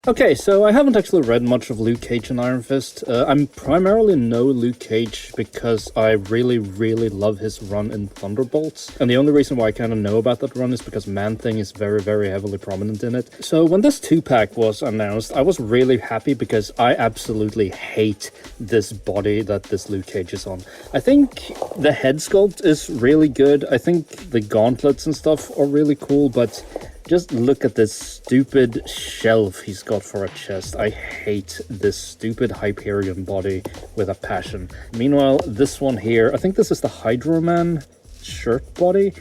Okay, so I haven't actually read much of Luke Cage and Iron Fist. I'm primarily know Luke Cage because I really, really love his run in Thunderbolts. And the only reason why I kind of know about that run is because Man-Thing is very, very heavily prominent in it. So when this 2-pack was announced, I was really happy because I absolutely hate this body that this Luke Cage is on. I think the head sculpt is really good. I think the gauntlets and stuff are really cool, but just look at this stupid shelf he's got for a chest. I hate this stupid Hyperion body with a passion. Meanwhile, this one here, I think this is the Hydro Man shirt body.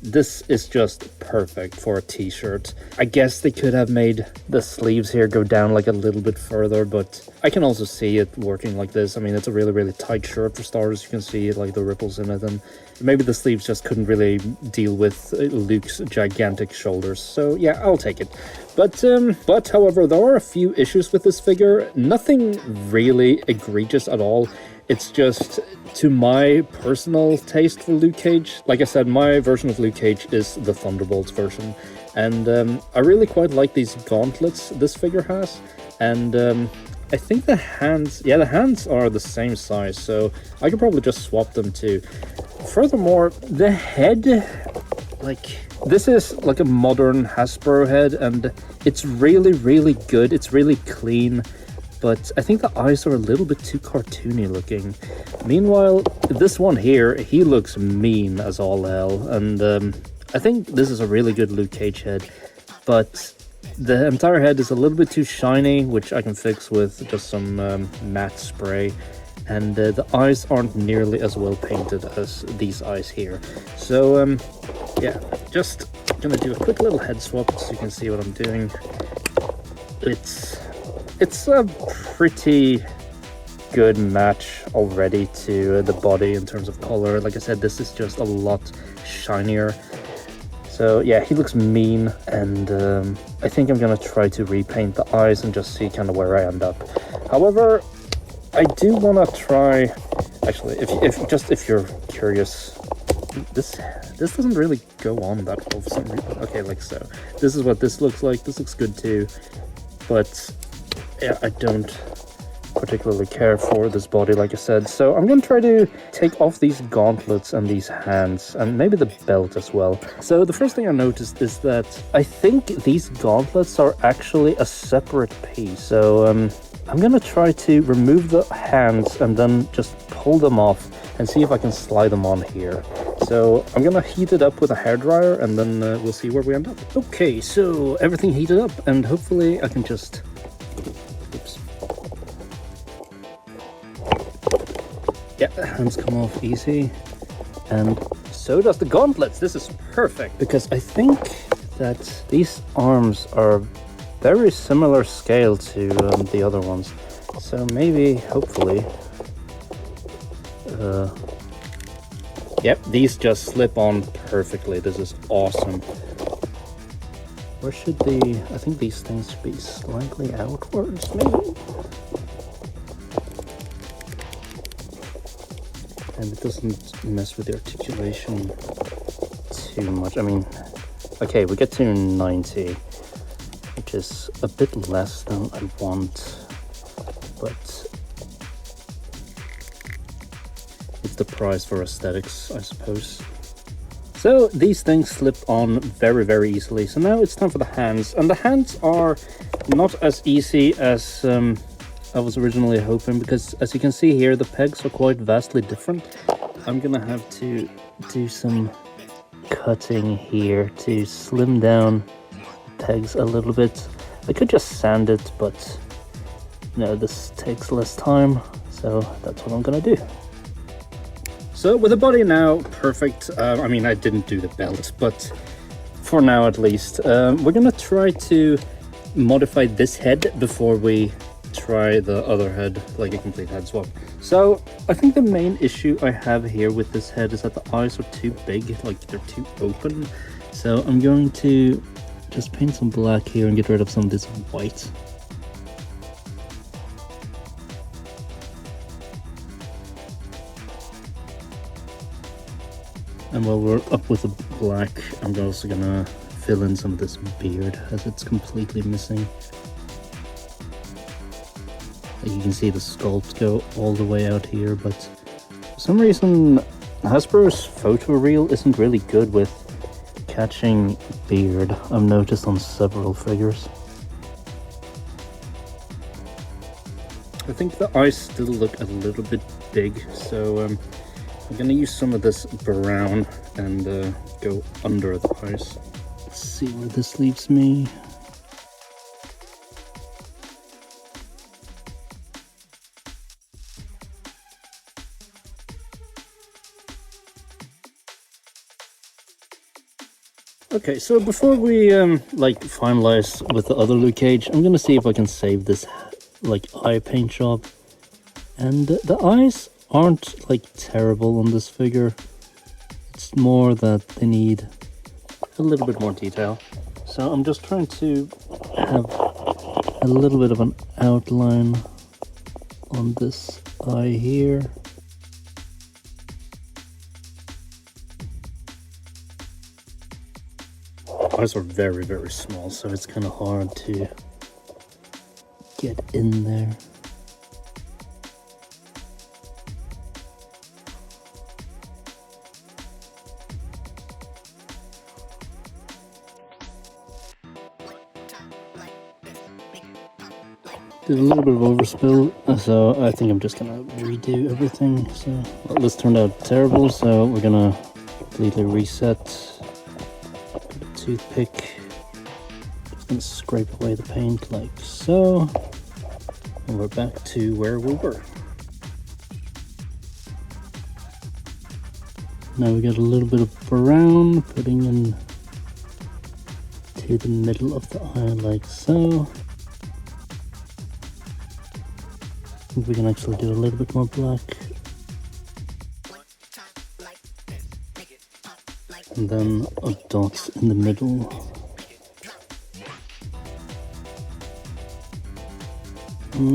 This is just perfect for a t-shirt. I guess they could have made the sleeves here go down like a little bit further, but I can also see it working like this. I mean, it's a really, really tight shirt for starters. You can see like the ripples in it, and maybe the sleeves just couldn't really deal with Luke's gigantic shoulders. So yeah, I'll take it. But however, there are a few issues with this figure. Nothing really egregious at all. It's just, to my personal taste for Luke Cage, like I said, my version of Luke Cage is the Thunderbolts version. And I really quite like these gauntlets this figure has. And I think the hands, yeah, the hands are the same size, so I could probably just swap them too. Furthermore, the head, like, this is like a modern Hasbro head, and it's really, really good. It's really clean. But I think the eyes are a little bit too cartoony looking. Meanwhile, this one here, he looks mean as all hell. And I think this is a really good Luke Cage head. But the entire head is a little bit too shiny, which I can fix with just some matte spray. And the eyes aren't nearly as well painted as these eyes here. So yeah, just gonna do a quick little head swap so you can see what I'm doing. It's a pretty good match already to the body in terms of color. Like I said, this is just a lot shinier. So yeah, he looks mean, and I think I'm gonna try to repaint the eyes and just see kind of where I end up. However, I do want to try, actually, if you're curious, this doesn't really go on that well for some reason. Okay, like so. This is what this looks like. This looks good too, but yeah, I don't particularly care for this body, like I said. So I'm going to try to take off these gauntlets and these hands, and maybe the belt as well. So the first thing I noticed is that I think these gauntlets are actually a separate piece. So I'm going to try to remove the hands and then just pull them off and see if I can slide them on here. So I'm going to heat it up with a hairdryer, and then we'll see where we end up. Okay, so everything heated up, and hopefully I can just... Oops. Yeah, hands come off easy, and so does the gauntlets. This is perfect, because I think that these arms are very similar scale to the other ones. So maybe, hopefully... Yep, these just slip on perfectly. This is awesome. Where should I think these things should be slightly outwards, maybe? And it doesn't mess with the articulation too much. I mean, okay, we get to 90, which is a bit less than I want, but it's the price for aesthetics, I suppose. So these things slip on very, very easily. So now it's time for the hands, and the hands are not as easy as I was originally hoping, because as you can see here, the pegs are quite vastly different. I'm gonna have to do some cutting here to slim down the pegs a little bit. I could just sand it, but no, this takes less time, so that's what I'm gonna do. So with the body now perfect, I mean, I didn't do the belt, but for now at least, we're gonna try to modify this head before we try the other head, like a complete head swap. So I think the main issue I have here with this head is that the eyes are too big, like they're too open. So I'm going to just paint some black here and get rid of some of this white. And while we're up with the black, I'm also gonna fill in some of this beard as it's completely missing. You can see the sculpt go all the way out here, but for some reason Hasbro's photoreal isn't really good with catching beard. I've noticed on several figures. I think the eyes still look a little bit big, so I'm gonna use some of this brown and go under the eyes. Let's see where this leaves me. Okay, so before we like finalize with the other Luke Cage, I'm gonna see if I can save this like eye paint job. And the eyes aren't like terrible on this figure. It's more that they need a little bit more detail. So I'm just trying to have a little bit of an outline on this eye here. Eyes are very, very small, so it's kind of hard to get in there. Did a little bit of overspill, so I think I'm just gonna redo everything. So well, this turned out terrible, so we're gonna completely reset. Toothpick, just gonna scrape away the paint like so, and we're back to where we were. Now we got a little bit of brown, putting in to the middle of the eye like so. I think we can actually do a little bit more black. And then a dot in the middle.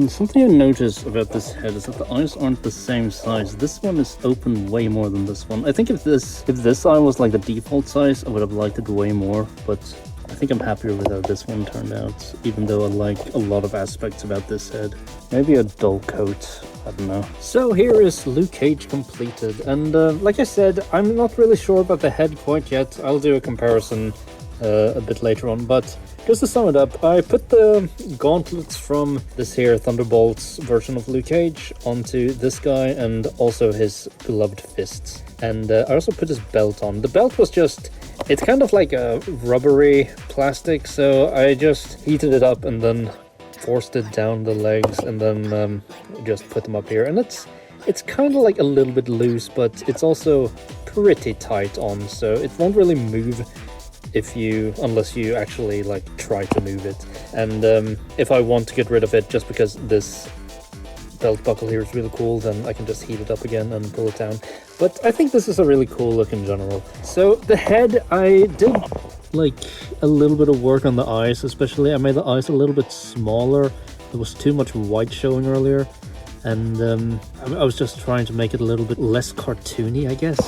Something I noticed about this head is that the eyes aren't the same size. This one is open way more than this one. I think if this eye was like the default size, I would have liked it way more, but I think I'm happier with how this one turned out, even though I like a lot of aspects about this head. Maybe a dull coat, I don't know. So here is Luke Cage completed, and like I said, I'm not really sure about the head quite yet. I'll do a comparison a bit later on, but just to sum it up, I put the gauntlets from this here Thunderbolts version of Luke Cage onto this guy and also his gloved fists. And I also put his belt on. The belt was just, it's kind of like a rubbery plastic, so I just heated it up and then forced it down the legs and then just put them up here. And it's kind of like a little bit loose, but it's also pretty tight on, so it won't really move unless you actually like try to move it. And if I want to get rid of it just because this belt buckle here is really cool, then I can just heat it up again and pull it down. But I think this is a really cool look in general. So the head, I did like a little bit of work on the eyes, especially I made the eyes a little bit smaller. There was too much white showing earlier, and I was just trying to make it a little bit less cartoony, I guess.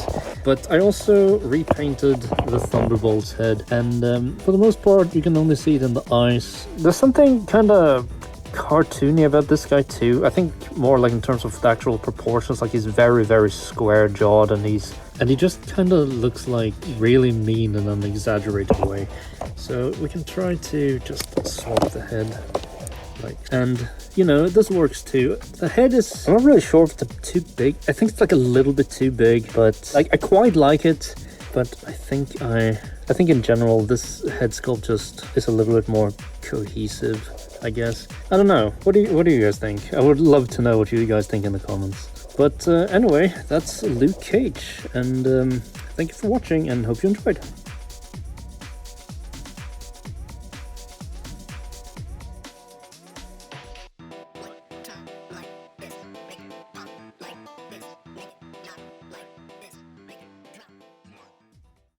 But I also repainted the Thunderbolts head, and for the most part you can only see it in the eyes. There's something kind of cartoony about this guy too. I think more like in terms of the actual proportions, like he's very, very square jawed, and he just kind of looks like really mean in an exaggerated way. So we can try to just swap the head. And you know, this works too. The head is, I'm not really sure if it's too big. I think it's like a little bit too big, but like I quite like it. But I think in general this head sculpt just is a little bit more cohesive, I guess. I don't know. What do you guys think? I would love to know what you guys think in the comments. But anyway, that's Luke Cage, and thank you for watching and hope you enjoyed.